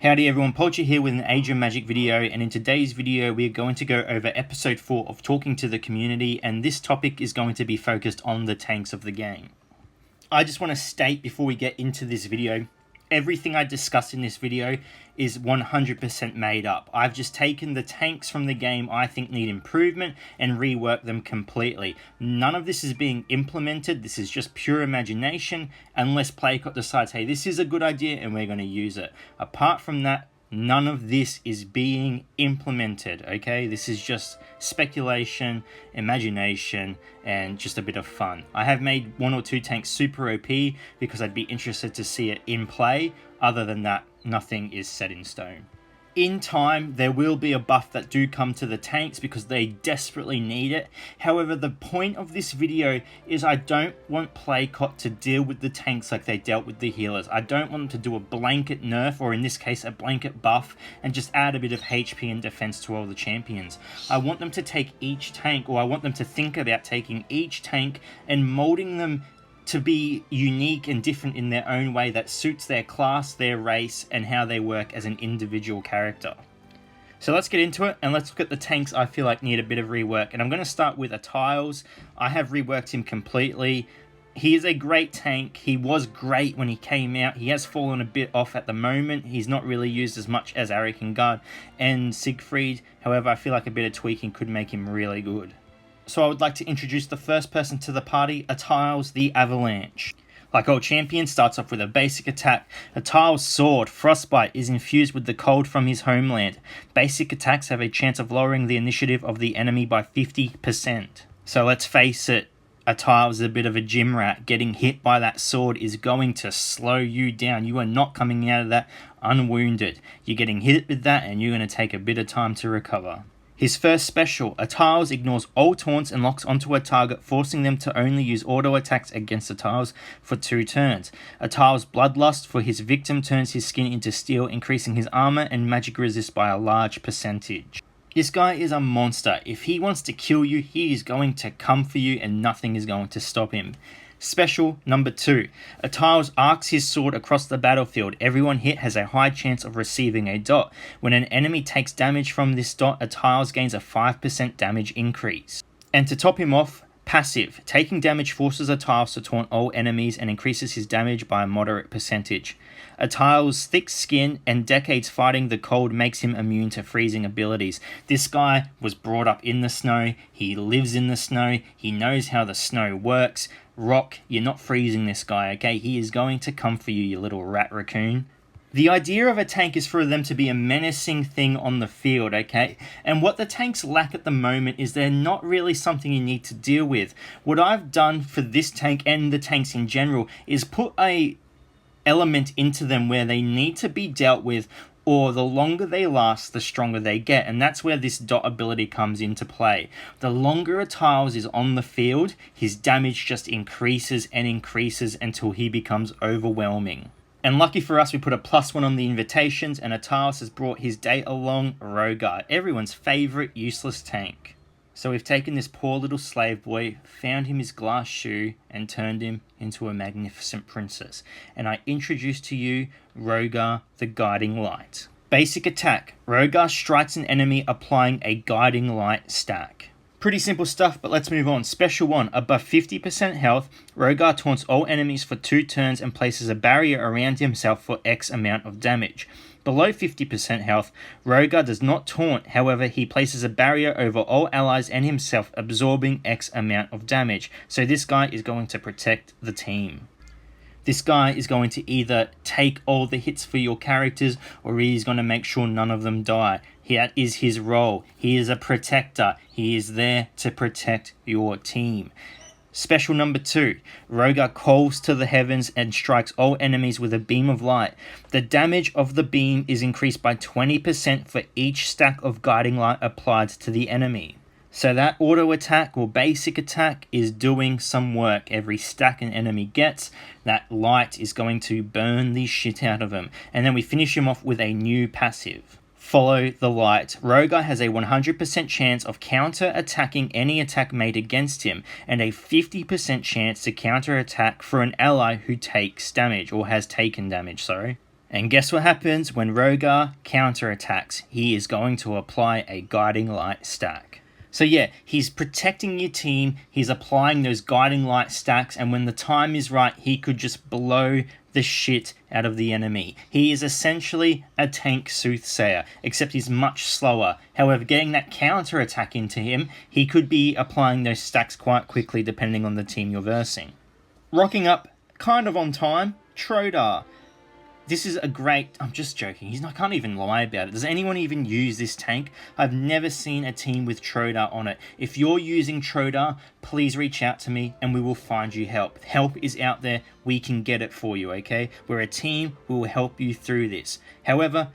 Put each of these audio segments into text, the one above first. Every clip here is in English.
Howdy everyone, Poacher here with an Age of Magic video, and in today's video we are going to go over episode 4 of Talking to the Community, and this topic is going to be focused on the tanks of the game. I just want to state before we get into this video, everything I discuss in this video is 100% made up. I've just taken the tanks from the game I think need improvement and reworked them completely. None of this is being implemented. This is just pure imagination unless plakot decides, hey, this is a good idea and we're going to use it. Apart from that, none of this is being implemented, okay? This is just speculation, imagination, and just a bit of fun. I have made 1 or 2 tanks super OP because I'd be interested to see it in play. Other than that, nothing is set in stone. In time, there will be a buff that do come to the tanks because they desperately need it. However, the point of this video is I don't want plakot to deal with the tanks like they dealt with the healers. I don't want them to do a blanket nerf, or in this case, a blanket buff, and just add a bit of HP and defense to all the champions. I want them to take each tank, or I want them to think about taking each tank and molding them to be unique and different in their own way that suits their class, their race, and how they work as an individual character. So let's get into it, and let's look at the tanks I feel like need a bit of rework. And I'm going to start with Atiles. I have reworked him completely. He is a great tank. He was great when he came out. He has fallen a bit off at the moment. He's not really used as much as Guard and Siegfried. However, I feel like a bit of tweaking could make him really good. So I would like to introduce the first person to the party, Atiles the Aralanche. Like all champions, starts off with a basic attack. Atiles' sword, Frostbite, is infused with the cold from his homeland. Basic attacks have a chance of lowering the initiative of the enemy by 50%. So let's face it, Atiles is a bit of a gym rat. Getting hit by that sword is going to slow you down. You are not coming out of that unwounded. You're getting hit with that and you're going to take a bit of time to recover. His first special, Atiles ignores all taunts and locks onto a target, forcing them to only use auto attacks against Atiles for 2 turns. Atiles' Bloodlust for his victim turns his skin into steel, increasing his armor and magic resist by a large percentage. This guy is a monster. If he wants to kill you, he is going to come for you and nothing is going to stop him. Special number 2. Atiles arcs his sword across the battlefield. Everyone hit has a high chance of receiving a dot. When an enemy takes damage from this dot, Atiles gains a 5% damage increase. And to top him off, passive. Taking damage forces Atiles to taunt all enemies and increases his damage by a moderate percentage. Atiles' thick skin and decades fighting the cold makes him immune to freezing abilities. This guy was brought up in the snow, he lives in the snow, he knows how the snow works. Rock, you're not freezing this guy, okay? He is going to come for you, you little rat raccoon. The idea of a tank is for them to be a menacing thing on the field, okay? And what the tanks lack at the moment is they're not really something you need to deal with. What I've done for this tank and the tanks in general is put a element into them where they need to be dealt with, or the longer they last, the stronger they get, and that's where this dot ability comes into play. The longer Atiles is on the field, his damage just increases and increases until he becomes overwhelming. And lucky for us, we put a +1 on the invitations, and Atiles has brought his day along, Rogar, everyone's favourite useless tank. So we've taken this poor little slave boy, found him his glass shoe, and turned him into a magnificent princess. And I introduce to you Rogar the Guiding Light. Basic attack. Rogar strikes an enemy applying a Guiding Light stack. Pretty simple stuff, but let's move on. Special 1. Above 50% health, Rogar taunts all enemies for 2 turns and places a barrier around himself for X amount of damage. Below 50% health, Rogar does not taunt, however he places a barrier over all allies and himself, absorbing X amount of damage. So this guy is going to protect the team. This guy is going to either take all the hits for your characters, or he's going to make sure none of them die. That is his role. He is a protector. He is there to protect your team. Special number 2. Rogar calls to the heavens and strikes all enemies with a beam of light. The damage of the beam is increased by 20% for each stack of guiding light applied to the enemy. So that auto attack or basic attack is doing some work. Every stack an enemy gets, that light is going to burn the shit out of him. And then we finish him off with a new passive. Follow the light. Rogar has a 100% chance of counter-attacking any attack made against him, and a 50% chance to counter-attack for an ally who takes damage, or has taken damage, sorry. And guess what happens when Rogar counterattacks? He is going to apply a Guiding Light stack. So yeah, he's protecting your team, he's applying those Guiding Light stacks, and when the time is right, he could just blow the shit out of the enemy. He is essentially a tank soothsayer, except he's much slower. However, getting that counter attack into him, he could be applying those stacks quite quickly depending on the team you're versing. Rocking up kind of on time, Troddar. This is a great... I'm just joking. I can't even lie about it. Does anyone even use this tank? I've never seen a team with Troddar on it. If you're using Troddar, please reach out to me and we will find you help. Help is out there. We can get it for you, okay? We're a team. We will help you through this. However,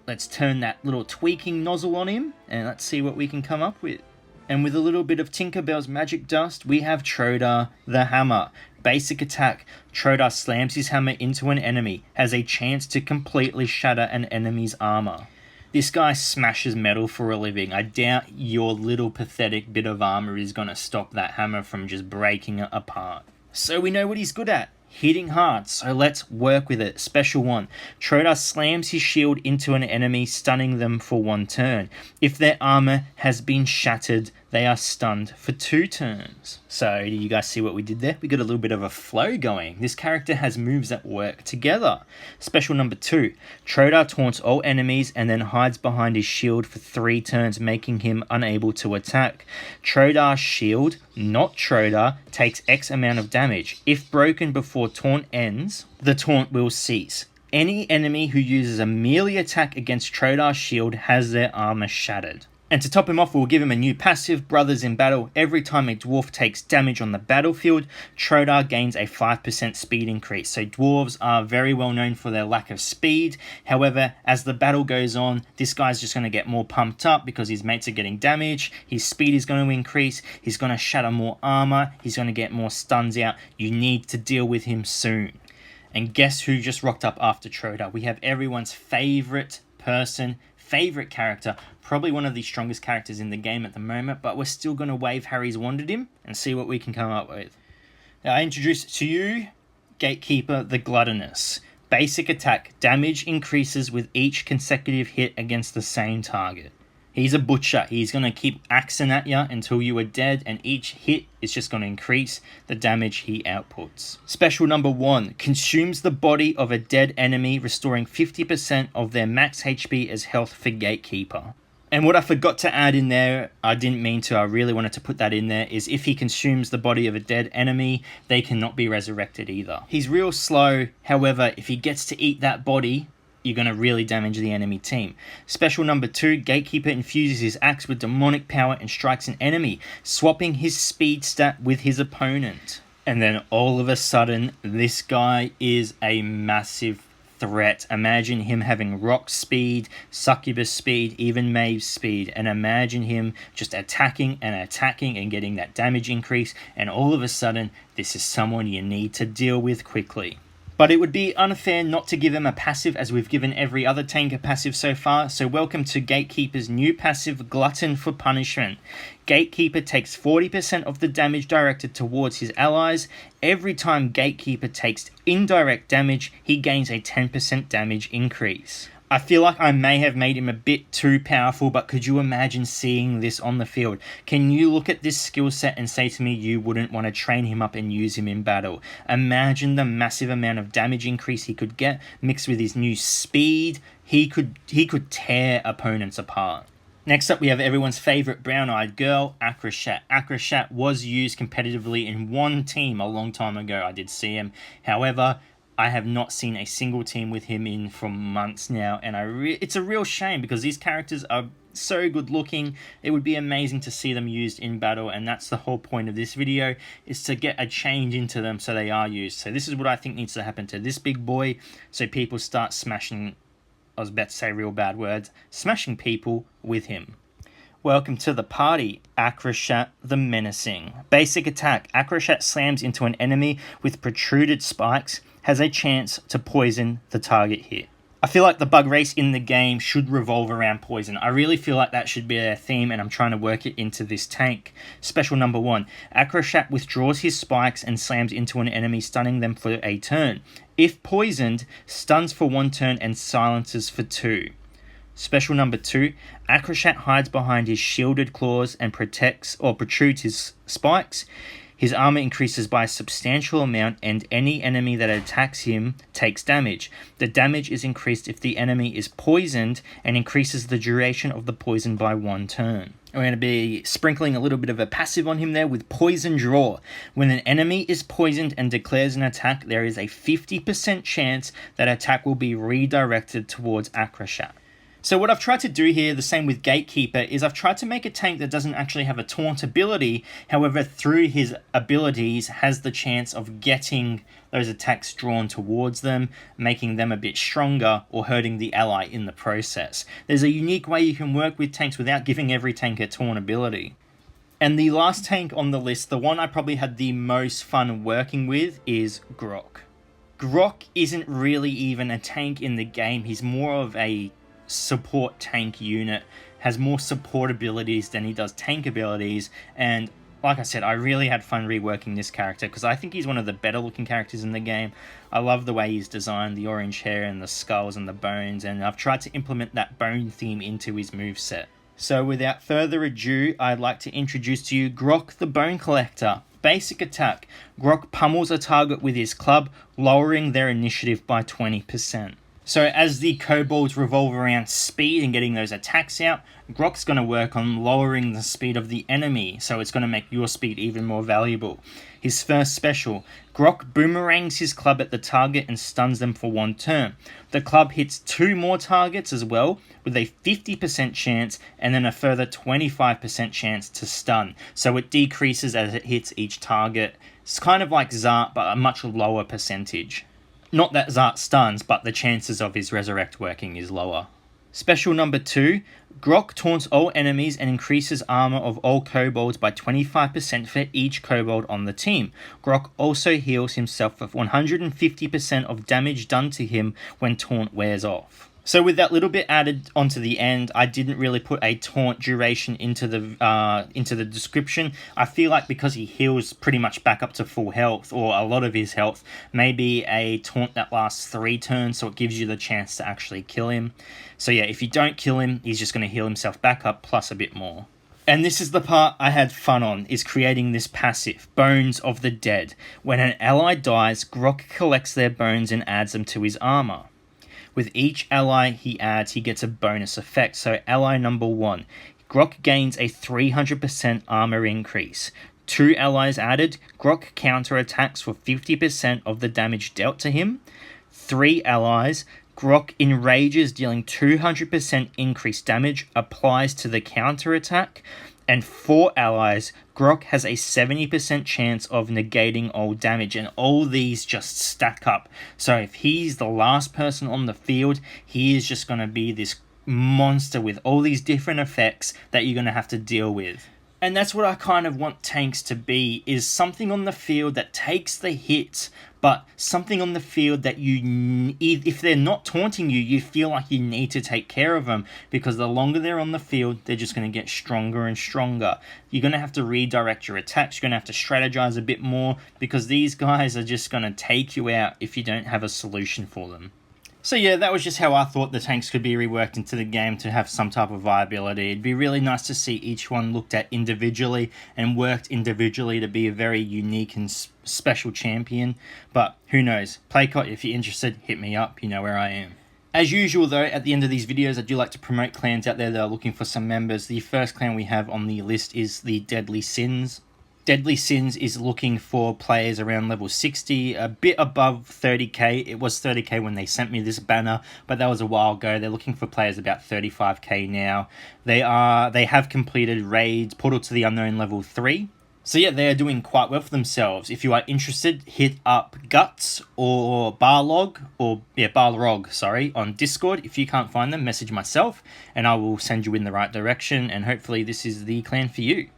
let's turn that little tweaking nozzle on him and let's see what we can come up with. And with a little bit of Tinkerbell's magic dust, we have Troddar the Hammer. Basic attack. Troddar slams his hammer into an enemy, has a chance to completely shatter an enemy's armor. This guy smashes metal for a living. I doubt your little pathetic bit of armor is going to stop that hammer from just breaking it apart. So we know what he's good at. Hitting hard, so let's work with it. Special 1. Troddar slams his shield into an enemy, stunning them for 1 turn. If their armor has been shattered, they are stunned for 2 turns. So, do you guys see what we did there? We got a little bit of a flow going. This character has moves that work together. Special number 2. Troddar taunts all enemies and then hides behind his shield for 3 turns, making him unable to attack. Troddar's shield, not Troddar, takes X amount of damage. If broken before taunt ends, the taunt will cease. Any enemy who uses a melee attack against Troddar's shield has their armor shattered. And to top him off, we'll give him a new passive, Brothers in Battle. Every time a dwarf takes damage on the battlefield, Troddar gains a 5% speed increase. So dwarves are very well known for their lack of speed. However, as the battle goes on, this guy's just going to get more pumped up because his mates are getting damage. His speed is going to increase. He's going to shatter more armor. He's going to get more stuns out. You need to deal with him soon. And guess who just rocked up after Troddar? We have everyone's favorite person, favorite character, probably one of the strongest characters in the game at the moment, but we're still going to wave Harry's wand at him and see what we can come up with. Now, I introduce to you Gatekeeper the Gluttonous. Basic attack. Damage increases with each consecutive hit against the same target. He's a butcher. He's going to keep axing at you until you are dead, and each hit is just going to increase the damage he outputs. Special number 1. Consumes the body of a dead enemy, restoring 50% of their max HP as health for Gatekeeper. And what I forgot to add in there, I didn't mean to, I really wanted to put that in there, is if he consumes the body of a dead enemy, they cannot be resurrected either. He's real slow, however, if he gets to eat that body, you're going to really damage the enemy team. Special number 2, Gatekeeper infuses his axe with demonic power and strikes an enemy, swapping his speed stat with his opponent. And then all of a sudden, this guy is a massive threat. Imagine him having rock speed, succubus speed, even Maeve's speed, and imagine him just attacking and getting that damage increase, and all of a sudden, this is someone you need to deal with quickly. But it would be unfair not to give him a passive, as we've given every other tank a passive so far. So welcome to Gatekeeper's new passive, Glutton for Punishment. Gatekeeper takes 40% of the damage directed towards his allies. Every time Gatekeeper takes indirect damage, he gains a 10% damage increase. I feel like I may have made him a bit too powerful, but could you imagine seeing this on the field? Can you look at this skill set and say to me you wouldn't want to train him up and use him in battle? Imagine the massive amount of damage increase he could get, mixed with his new speed. He could tear opponents apart. Next up, we have everyone's favorite brown-eyed girl, Akhrasht. Akhrasht was used competitively in one team a long time ago. I did see him. However, I have not seen a single team with him in for months now, and it's a real shame because these characters are so good looking. It would be amazing to see them used in battle, and that's the whole point of this video, is to get a change into them so they are used. So this is what I think needs to happen to this big boy, so people start smashing, I was about to say real bad words, smashing people with him. Welcome to the party, Akhrasht the Menacing. Basic attack. Akhrasht slams into an enemy with protruded spikes, has a chance to poison the target hit. I feel like the bug race in the game should revolve around poison. I really feel like that should be a theme, and I'm trying to work it into this tank. Special number 1. Akhrasht withdraws his spikes and slams into an enemy, stunning them for a turn. If poisoned, stuns for 1 turn and silences for 2. Special number 2. Akhrasht hides behind his shielded claws and protects or protrudes his spikes. His armor increases by a substantial amount, and any enemy that attacks him takes damage. The damage is increased if the enemy is poisoned, and increases the duration of the poison by 1 turn. We're going to be sprinkling a little bit of a passive on him there with Poison Draw. When an enemy is poisoned and declares an attack, there is a 50% chance that attack will be redirected towards Akhrasht. So what I've tried to do here, the same with Gatekeeper, is I've tried to make a tank that doesn't actually have a taunt ability, however through his abilities has the chance of getting those attacks drawn towards them, making them a bit stronger or hurting the ally in the process. There's a unique way you can work with tanks without giving every tank a taunt ability. And the last tank on the list, the one I probably had the most fun working with, is Grok. Grok isn't really even a tank in the game, he's more of a support tank unit, has more support abilities than he does tank abilities, and like I said, I really had fun reworking this character because I think he's one of the better looking characters in the game. I love the way he's designed, the orange hair and the skulls and the bones, and I've tried to implement that bone theme into his moveset. So without further ado, I'd like to introduce to you Grok the Bone Collector. Basic attack: Grok pummels a target with his club, lowering their initiative by 20%. So as the kobolds revolve around speed and getting those attacks out, Grok's going to work on lowering the speed of the enemy, so it's going to make your speed even more valuable. His first special: Grok boomerangs his club at the target and stuns them for 1 turn. The club hits 2 more targets as well, with a 50% chance and then a further 25% chance to stun, so it decreases as it hits each target. It's kind of like Zart, but a much lower percentage. Not that Zart stuns, but the chances of his resurrect working is lower. Special number 2, Grok taunts all enemies and increases armor of all kobolds by 25% for each kobold on the team. Grok also heals himself for 150% of damage done to him when taunt wears off. So with that little bit added onto the end, I didn't really put a taunt duration into the description. I feel like because he heals pretty much back up to full health, or a lot of his health, maybe a taunt that lasts 3 turns, so it gives you the chance to actually kill him. So yeah, if you don't kill him, he's just going to heal himself back up plus a bit more. And this is the part I had fun on, is creating this passive, Bones of the Dead. When an ally dies, Grok collects their bones and adds them to his armor. With each ally he adds, he gets a bonus effect. So ally number 1, Grok gains a 300% armor increase. 2 allies added, Grok counterattacks for 50% of the damage dealt to him. 3 allies, Grok enrages, dealing 200% increased damage, applies to the counterattack. And 4 allies, Grok has a 70% chance of negating all damage, and all these just stack up. So if he's the last person on the field, he is just going to be this monster with all these different effects that you're going to have to deal with. And that's what I kind of want tanks to be, is something on the field that takes the hits, but something on the field that you, if they're not taunting you, you feel like you need to take care of them, because the longer they're on the field, they're just going to get stronger and stronger. You're going to have to redirect your attacks, you're going to have to strategize a bit more, because these guys are just going to take you out if you don't have a solution for them. So yeah, that was just how I thought the tanks could be reworked into the game to have some type of viability. It'd be really nice to see each one looked at individually and worked individually to be a very unique and special champion. But who knows? Plakot, if you're interested, hit me up. You know where I am. As usual though, at the end of these videos, I do like to promote clans out there that are looking for some members. The first clan we have on the list is the Deadly Sins. Deadly Sins is looking for players around level 60, a bit above 30k. It was 30k when they sent me this banner, but that was a while ago. They're looking for players about 35k now. They have completed raids, Portal to the Unknown level 3. So yeah, they are doing quite well for themselves. If you are interested, hit up Guts or Balrog, on Discord. If you can't find them, message myself and I will send you in the right direction, and hopefully this is the clan for you.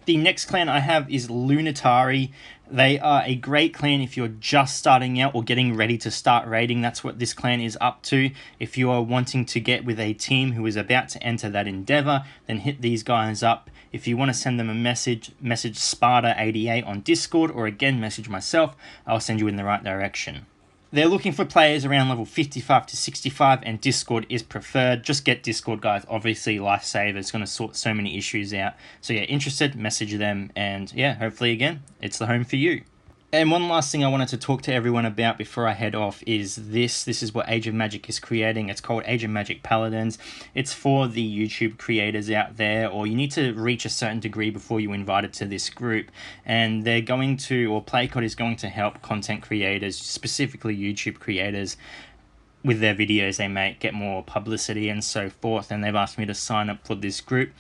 The next clan I have is Lunatari. They are a great clan if you're just starting out or getting ready to start raiding. That's what this clan is up to. If you are wanting to get with a team who is about to enter that endeavor, then hit these guys up. If you want to send them a message Sparta88 on Discord, or again, message myself. I'll send you in the right direction. They're looking for players around level 55 to 65, and Discord is preferred. Just get Discord, guys. Obviously, lifesaver. It's going to sort so many issues out. So yeah, interested, message them, and yeah, hopefully again, it's the home for you. And one last thing I wanted to talk to everyone about before I head off is this. This is what Age of Magic is creating. It's called Age of Magic Paladins. It's for the YouTube creators out there, or you need to reach a certain degree before you invite it to this group. And they're going to, or plakot is going to help content creators, specifically YouTube creators, with their videos they make, get more publicity and so forth. And they've asked me to sign up for this group.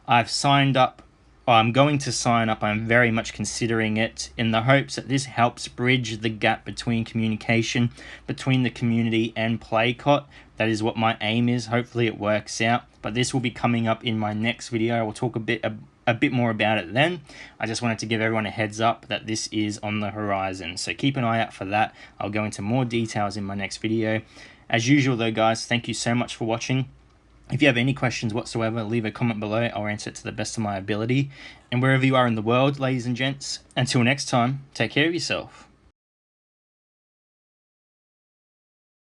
I've signed up. I'm going to sign up. I'm very much considering it in the hopes that this helps bridge the gap between communication between the community and plakot. That is what my aim is. Hopefully it works out. But this will be coming up in my next video. I will talk a bit more about it then. I just wanted to give everyone a heads up that this is on the horizon. So keep an eye out for that. I'll go into more details in my next video. As usual though, guys, thank you so much for watching. If you have any questions whatsoever, leave a comment below. I'll answer it to the best of my ability. And wherever you are in the world, ladies and gents, until next time, take care of yourself.